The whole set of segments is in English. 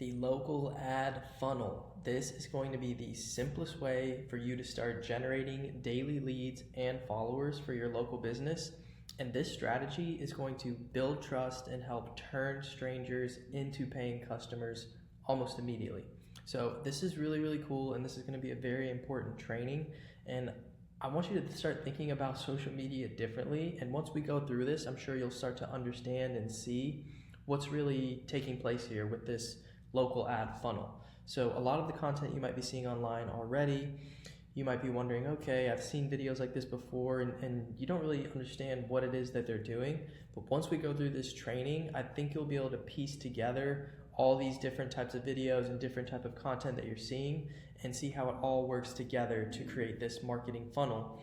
The local ad funnel. This is going to be the simplest way for you to start generating daily leads and followers for your local business. And this strategy is going to build trust and help turn strangers into paying customers almost immediately. So this is really, really cool, and this is going to be a very important training. And I want you to start thinking about social media differently. And once we go through this, I'm sure you'll start to understand and see what's really taking place here with this local ad funnel. So a lot of the content you might be seeing online already, you might be wondering, okay, I've seen videos like this before, and you don't really understand what it is that they're doing. But once we go through this training, I think you'll be able to piece together all these different types of videos and different type of content that you're seeing and see how it all works together to create this marketing funnel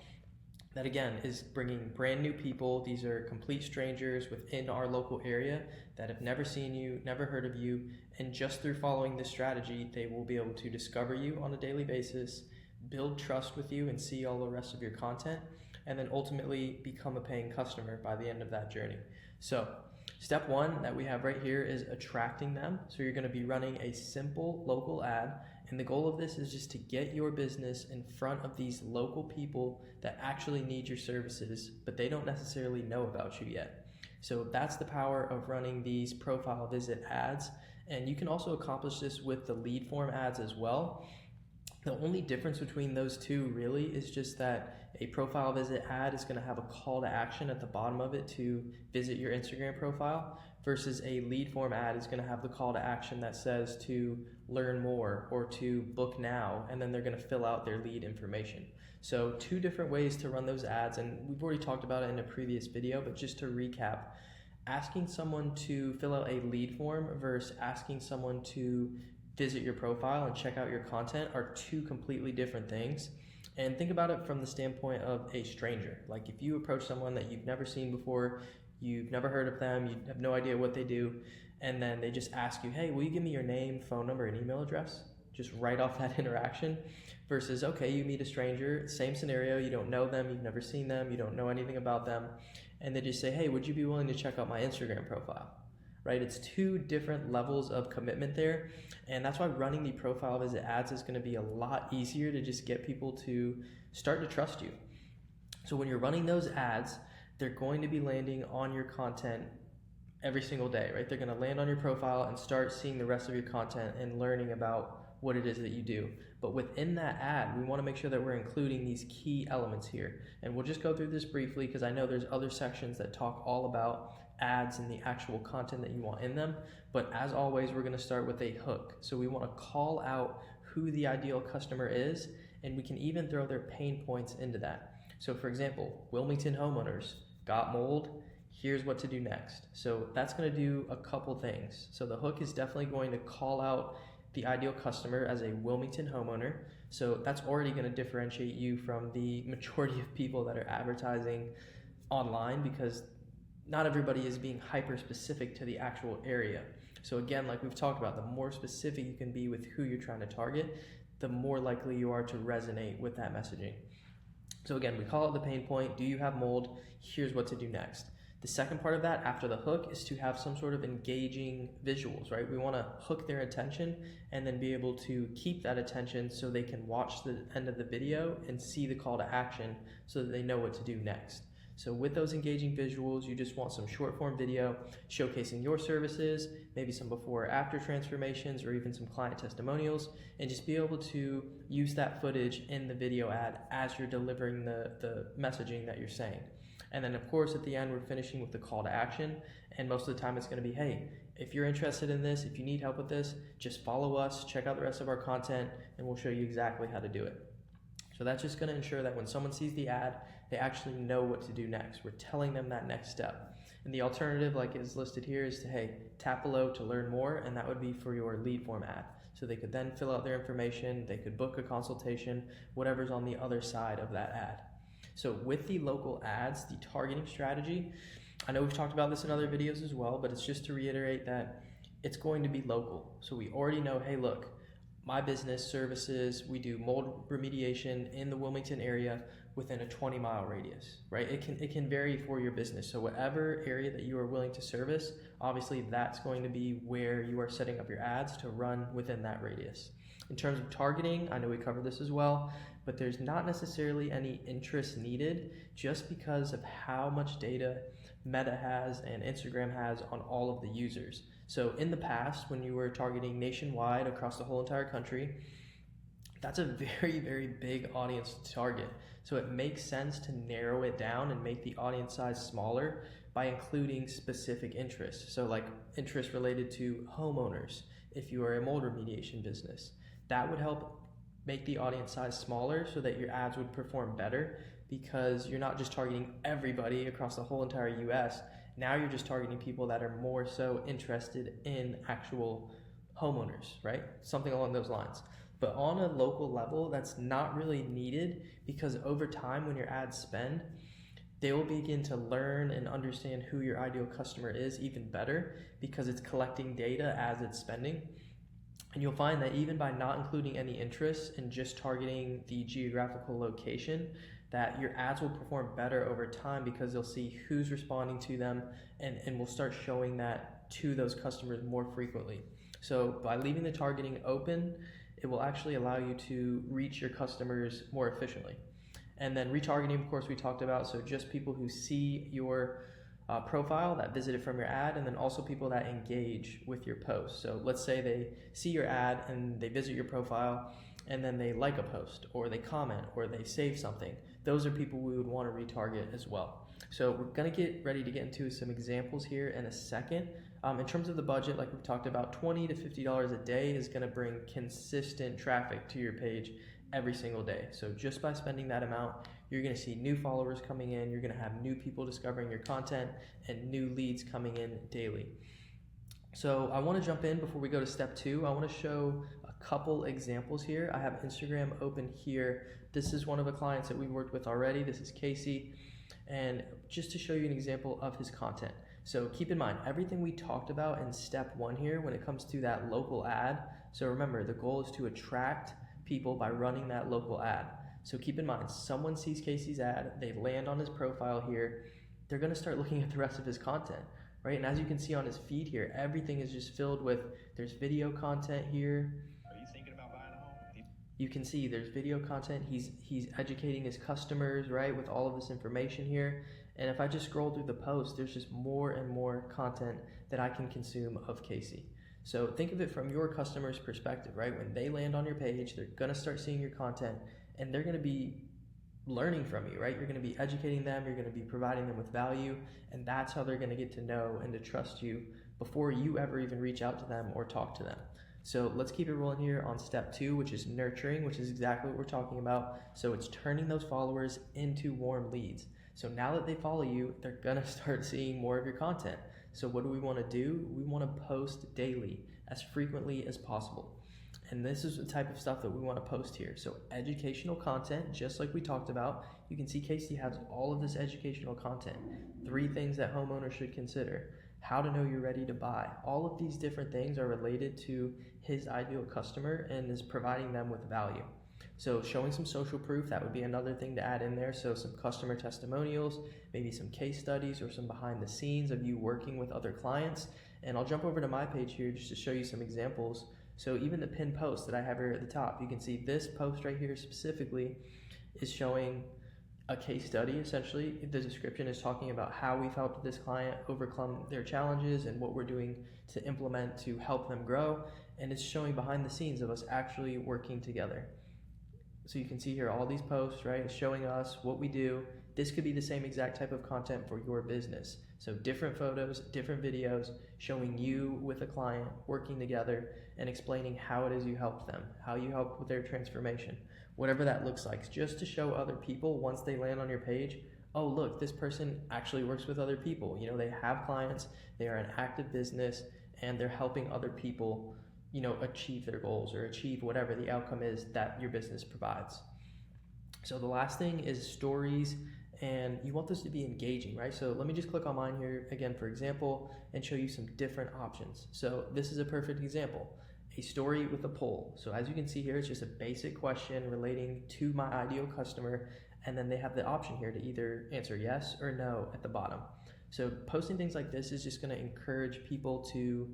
that, again, is bringing brand new people. These are complete strangers within our local area that have never seen you, never heard of you, and just through following this strategy, they will be able to discover you on a daily basis, build trust with you, and see all the rest of your content, and then ultimately become a paying customer by the end of that journey. So step one that we have right here is attracting them. So you're going to be running a simple local ad, and the goal of this is just to get your business in front of these local people that actually need your services, but they don't necessarily know about you yet. So that's the power of running these profile visit ads, and you can also accomplish this with the lead form ads as well. The only difference between those two really is just that a profile visit ad is going to have a call to action at the bottom of it to visit your Instagram profile, versus a lead form ad is going to have the call to action that says to learn more or to book now, and then they're going to fill out their lead information. So two different ways to run those ads, and we've already talked about it in a previous video, but just to recap, asking someone to fill out a lead form versus asking someone to visit your profile and check out your content are two completely different things. And think about it from the standpoint of a stranger. Like if you approach someone that you've never seen before, you've never heard of them, you have no idea what they do, and then they just ask you, hey, will you give me your name, phone number, and email address? Just right off that interaction. Versus, okay, you meet a stranger, same scenario, you don't know them, you've never seen them, you don't know anything about them, and they just say, hey, would you be willing to check out my Instagram profile? Right? It's two different levels of commitment there, and that's why running the profile visit ads is going to be a lot easier to just get people to start to trust you. So when you're running those ads, they're going to be landing on your content every single day, right? They're going to land on your profile and start seeing the rest of your content and learning about what it is that you do. But within that ad, we want to make sure that we're including these key elements here. And we'll just go through this briefly because I know there's other sections that talk all about ads and the actual content that you want in them. But as always, we're going to start with a hook. So we want to call out who the ideal customer is, and we can even throw their pain points into that. So for example, Wilmington homeowners got mold, here's what to do next. So that's going to do a couple things. So the hook is definitely going to call out the ideal customer as a Wilmington homeowner. So that's already going to differentiate you from the majority of people that are advertising online, because not everybody is being hyper specific to the actual area. So again, like we've talked about, the more specific you can be with who you're trying to target, the more likely you are to resonate with that messaging. So again, we call it the pain point. Do you have mold? Here's what to do next. The second part of that after the hook is to have some sort of engaging visuals, right? We want to hook their attention and then be able to keep that attention so they can watch the end of the video and see the call to action so that they know what to do next. So with those engaging visuals, you just want some short form video showcasing your services, maybe some before or after transformations, or even some client testimonials, and just be able to use that footage in the video ad as you're delivering the messaging that you're saying. And then of course at the end we're finishing with the call to action, and most of the time it's going to be, hey, if you're interested in this, if you need help with this, just follow us, check out the rest of our content, and we'll show you exactly how to do it. So that's just going to ensure that when someone sees the ad, they actually know what to do next. We're telling them that next step. And the alternative, like is listed here, is to, hey, tap below to learn more, and that would be for your lead form ad. So they could then fill out their information, they could book a consultation, whatever's on the other side of that ad. So with the local ads, the targeting strategy, I know we've talked about this in other videos as well, but it's just to reiterate that it's going to be local. So we already know, hey, look, my business services, we do mold remediation in the Wilmington area. within a 20-mile radius, right? It can vary for your business. So whatever area that you are willing to service, obviously that's going to be where you are setting up your ads to run within that radius. In terms of targeting, I know we covered this as well, but there's not necessarily any interest needed just because of how much data Meta has and Instagram has on all of the users. So in the past, when you were targeting nationwide across the whole entire country, that's a very, very big audience to target. So it makes sense to narrow it down and make the audience size smaller by including specific interests. So like interests related to homeowners, if you are a mold remediation business, that would help make the audience size smaller so that your ads would perform better, because you're not just targeting everybody across the whole entire US. Now you're just targeting people that are more so interested in actual homeowners, right? Something along those lines. But on a local level, that's not really needed, because over time when your ads spend, they will begin to learn and understand who your ideal customer is even better, because it's collecting data as it's spending. And you'll find that even by not including any interests and just targeting the geographical location, that your ads will perform better over time, because they'll see who's responding to them and will start showing that to those customers more frequently. So by leaving the targeting open, it will actually allow you to reach your customers more efficiently. And then retargeting, of course, we talked about, so just people who see your profile, that visited from your ad, and then also people that engage with your post. So let's say they see your ad and they visit your profile, and then they like a post, or they comment, or they save something. Those are people we would want to retarget as well. So we're going to get ready to get into some examples here in a second. In terms of the budget, like we've talked about, $20 to $50 a day is going to bring consistent traffic to your page every single day. So just by spending that amount, you're going to see new followers coming in, you're going to have new people discovering your content, and new leads coming in daily. So I want to jump in before we go to step 2. I want to show a couple examples here. I have Instagram open here. This is one of the clients that we've worked with already. This is Casey. And just to show you an example of his content. So keep in mind, everything we talked about in step 1 here when it comes to that local ad. So remember, the goal is to attract people by running that local ad. So keep in mind, someone sees Casey's ad, they land on his profile here, they're going to start looking at the rest of his content, right? And as you can see on his feed here, everything is just filled with, there's video content here. Are you thinking about buying a home? You can see there's video content. He's educating his customers, right, with all of this information here. And if I just scroll through the post, there's just more and more content that I can consume of Casey. So think of it from your customer's perspective, right? When they land on your page, they're going to start seeing your content, and they're going to be learning from you, right? You're going to be educating them, you're going to be providing them with value, and that's how they're going to get to know and to trust you before you ever even reach out to them or talk to them. So let's keep it rolling here on step 2, which is nurturing, which is exactly what we're talking about. So it's turning those followers into warm leads. So now that they follow you, they're going to start seeing more of your content. So what do we want to do? We want to post daily, as frequently as possible. And this is the type of stuff that we want to post here. So educational content, just like we talked about. You can see Casey has all of this educational content. 3 things that homeowners should consider. How to know you're ready to buy. All of these different things are related to his ideal customer and is providing them with value. So showing some social proof, that would be another thing to add in there. So some customer testimonials, maybe some case studies or some behind the scenes of you working with other clients. And I'll jump over to my page here just to show you some examples. So even the pinned post that I have here at the top, you can see this post right here specifically is showing a case study. Essentially, the description is talking about how we've helped this client overcome their challenges and what we're doing to implement to help them grow. And it's showing behind the scenes of us actually working together. So you can see here all these posts, right? It's showing us what we do. This could be the same exact type of content for your business. So different photos, different videos, showing you with a client working together and explaining how it is you help them, how you help with their transformation, whatever that looks like, just to show other people once they land on your page, oh, look, this person actually works with other people. You know, they have clients, they are an active business, and they're helping other people, you know, achieve their goals or achieve whatever the outcome is that your business provides. So the last thing is stories, and you want this to be engaging, right? So let me just click on mine here again, for example, and show you some different options. So this is a perfect example, a story with a poll. So as you can see here, it's just a basic question relating to my ideal customer, and then they have the option here to either answer yes or no at the bottom. So posting things like this is just going to encourage people to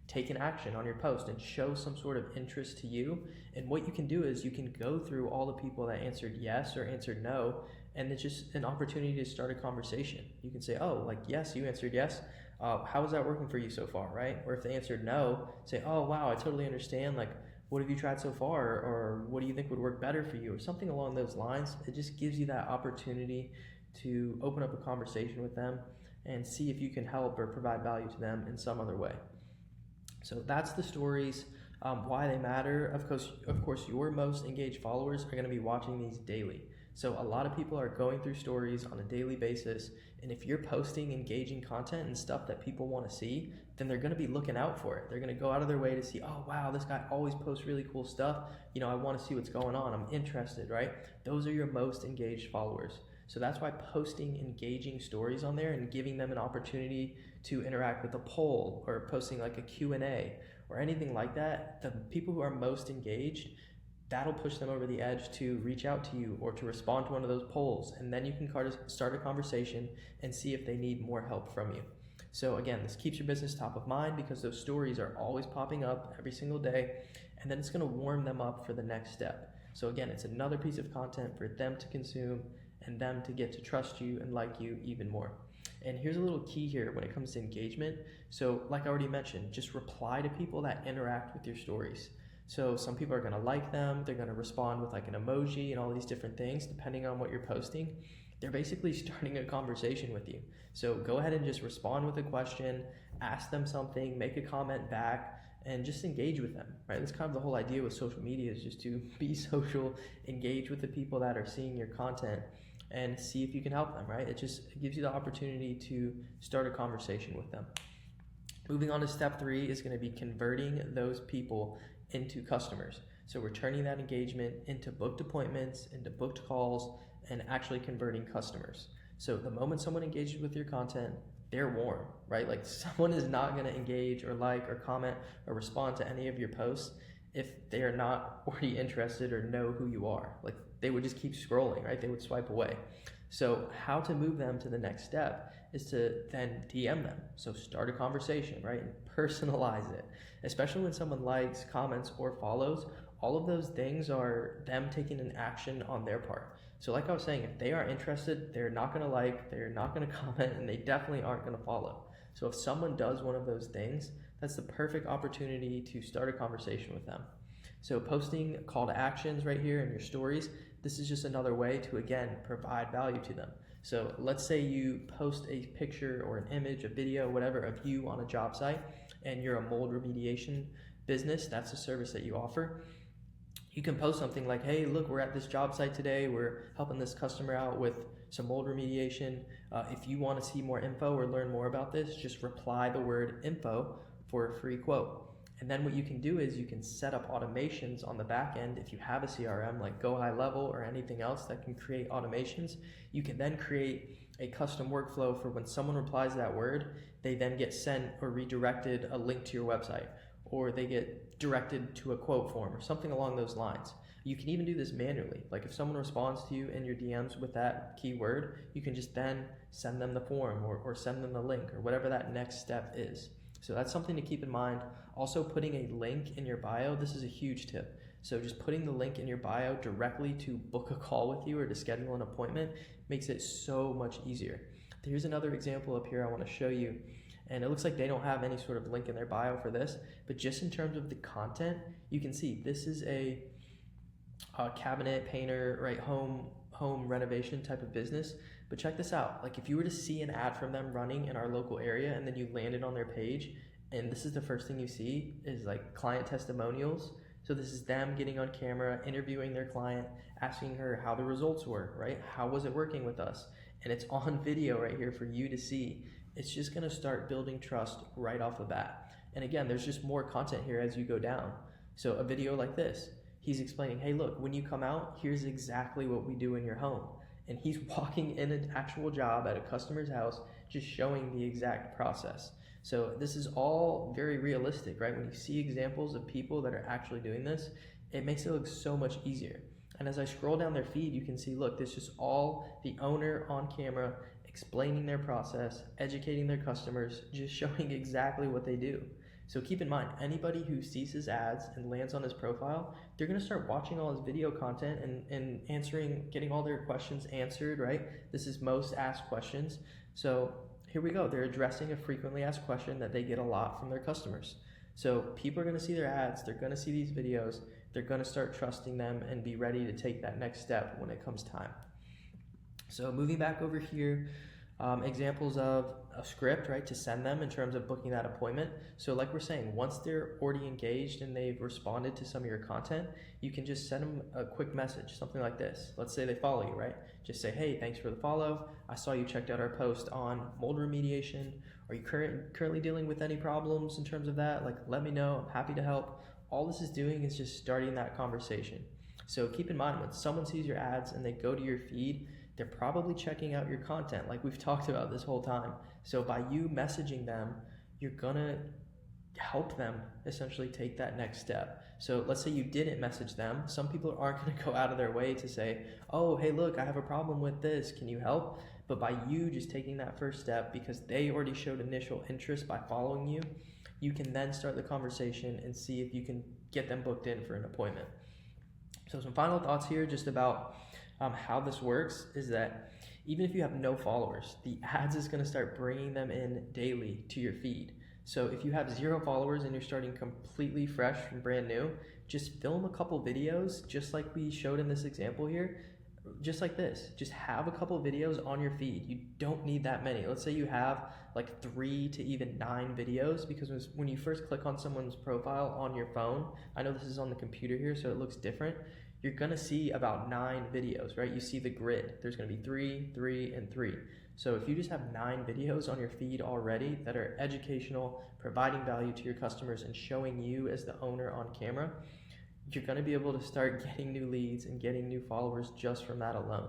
take an action on your post and show some sort of interest to you. And what you can do is you can go through all the people that answered yes or answered no, and it's just an opportunity to start a conversation. You can say, oh, like, yes, you answered yes. How is that working for you so far, right? Or if they answered no, say, oh, wow, I totally understand. Like, what have you tried so far? Or what do you think would work better for you? Or something along those lines. It just gives you that opportunity to open up a conversation with them and see if you can help or provide value to them in some other way. So that's the stories, why they matter. Of course, your most engaged followers are going to be watching these daily. So a lot of people are going through stories on a daily basis, and if you're posting engaging content and stuff that people want to see, then they're going to be looking out for it. They're going to go out of their way to see, oh wow, this guy always posts really cool stuff. I want to see what's going on. I'm interested, right? Those are your most engaged followers. So that's why posting engaging stories on there and giving them an opportunity to interact with a poll or posting like a Q&A or anything like that, the people who are most engaged, that'll push them over the edge to reach out to you or to respond to one of those polls. And then you can start a conversation and see if they need more help from you. So again, this keeps your business top of mind because those stories are always popping up every single day, and then it's going to warm them up for the next step. So again, it's another piece of content for them to consume and them to get to trust you and like you even more. And here's a little key here when it comes to engagement. So like I already mentioned, just reply to people that interact with your stories. So some people are going to like them, they're going to respond with like an emoji and all these different things depending on what you're posting. They're basically starting a conversation with you. So go ahead and just respond with a question, ask them something, make a comment back, and just engage with them, right? That's kind of the whole idea with social media, is just to be social, engage with the people that are seeing your content, and see if you can help them, right? It gives you the opportunity to start a conversation with them. Moving on to step 3 is going to be converting those people into customers. So we're turning that engagement into booked appointments, into booked calls, and actually converting customers. So the moment someone engages with your content, they're warm, right? Like, someone is not going to engage or like or comment or respond to any of your posts if they are not already interested or know who you are. Like, they would just keep scrolling, right? They would swipe away. So how to move them to the next step is to then DM them. So start a conversation, right? And personalize it, especially when someone likes, comments, or follows. All of those things are them taking an action on their part. So like I was saying, if they are interested, they're not going to like, they're not going to comment, and they definitely aren't going to follow. So if someone does one of those things, that's the perfect opportunity to start a conversation with them. So posting call to actions right here in your stories, this is just another way to, again, provide value to them. So let's say you post a picture or an image, a video, whatever, of you on a job site, and you're a mold remediation business. That's a service that you offer. You can post something like, hey, look, we're at this job site today. We're helping this customer out with some mold remediation. If you want to see more info or learn more about this, just reply the word info for a free quote. And then what you can do is you can set up automations on the back end. If you have a CRM like Go High Level or anything else that can create automations, you can then create a custom workflow for when someone replies that word, they then get sent or redirected a link to your website, or they get directed to a quote form or something along those lines. You can even do this manually. Like, if someone responds to you in your DMs with that keyword, you can just then send them the form or send them the link or whatever that next step is. So that's something to keep in mind. Also, putting a link in your bio, this is a huge tip. So just putting the link in your bio directly to book a call with you or to schedule an appointment makes it so much easier. Here's another example up here I want to show you. And it looks like they don't have any sort of link in their bio for this, but just in terms of the content, you can see this is a cabinet painter, right? Home renovation type of business. But check this out. Like, if you were to see an ad from them running in our local area and then you landed on their page, and this is the first thing you see is like client testimonials. So this is them getting on camera, interviewing their client, asking her how the results were, right? How was it working with us? And it's on video right here for you to see. It's just going to start building trust right off the bat. And again, there's just more content here as you go down. So a video like this, he's explaining, hey, look, when you come out, here's exactly what we do in your home. And he's walking in an actual job at a customer's house, just showing the exact process. So this is all very realistic, right? When you see examples of people that are actually doing this, it makes it look so much easier. And as I scroll down their feed, you can see, look, this is all the owner on camera explaining their process, educating their customers, just showing exactly what they do. So keep in mind, anybody who sees his ads and lands on his profile, they're going to start watching all his video content and answering, getting all their questions answered, right? This is most asked questions. So here we go. They're addressing a frequently asked question that they get a lot from their customers. So people are going to see their ads, they're going to see these videos, they're going to start trusting them and be ready to take that next step when it comes time. So moving back over here, examples of a script, right, to send them in terms of booking that appointment. So like we're saying, once they're already engaged and they've responded to some of your content, you can just send them a quick message, something like this. Let's say they follow you, right? Just say, hey, thanks for the follow. I saw you checked out our post on mold remediation. Are you currently dealing with any problems in terms of that? Like, let me know, I'm happy to help. All this is doing is just starting that conversation. So keep in mind, when someone sees your ads and they go to your feed, they're probably checking out your content like we've talked about this whole time. So by you messaging them, you're gonna help them essentially take that next step. So let's say you didn't message them. Some people aren't gonna go out of their way to say, oh, hey, look, I have a problem with this, can you help? But by you just taking that first step, because they already showed initial interest by following you, you can then start the conversation and see if you can get them booked in for an appointment. So some final thoughts here just about how this works is that even if you have no followers, the ads is going to start bringing them in daily to your feed. So if you have 0 followers and you're starting completely fresh and brand new, just film a couple videos just like we showed in this example here, just like this. Just have a couple videos on your feed. You don't need that many. Let's say you have like 3 to even 9 videos, because when you first click on someone's profile on your phone, I know this is on the computer here so it looks different, you're gonna see about 9 videos, right? You see the grid. There's gonna be 3, 3, and 3. So if you just have 9 videos on your feed already that are educational, providing value to your customers and showing you as the owner on camera, you're gonna be able to start getting new leads and getting new followers just from that alone.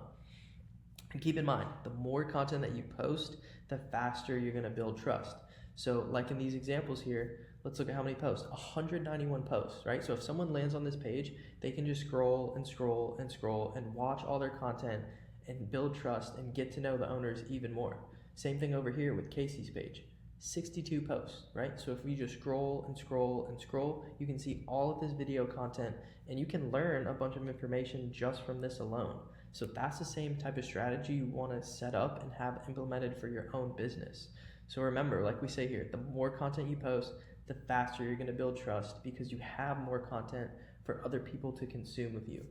And keep in mind, the more content that you post, the faster you're gonna build trust. So like in these examples here, let's look at how many posts. 191 posts, right? So if someone lands on this page, they can just scroll and scroll and scroll and watch all their content and build trust and get to know the owners even more. Same thing over here with Casey's page. 62 posts, right? So if we just scroll and scroll and scroll, you can see all of this video content and you can learn a bunch of information just from this alone. So that's the same type of strategy you want to set up and have implemented for your own business. So remember, like we say here, the more content you post, the faster you're going to build trust because you have more content for other people to consume with you.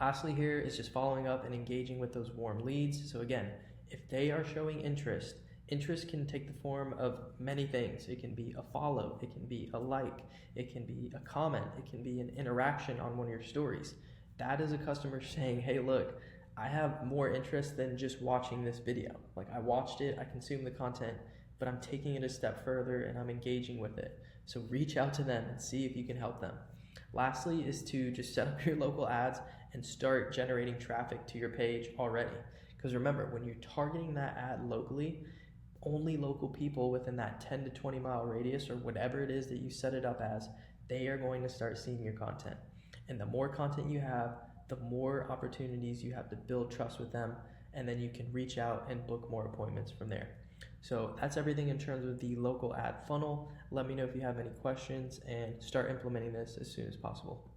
Lastly here is just following up and engaging with those warm leads. So again, if they are showing interest can take the form of many things. It can be a follow, it can be a like, it can be a comment, it can be an interaction on one of your stories. That is a customer saying, hey, look, I have more interest than just watching this video. Like, I watched it, I consumed the content, but I'm taking it a step further and I'm engaging with it. So reach out to them and see if you can help them. Lastly is to just set up your local ads and start generating traffic to your page already. Because remember, when you're targeting that ad locally, only local people within that 10 to 20 mile radius or whatever it is that you set it up as, they are going to start seeing your content. And the more content you have, the more opportunities you have to build trust with them, and then you can reach out and book more appointments from there. So that's everything in terms of the local ad funnel. Let me know if you have any questions and start implementing this as soon as possible.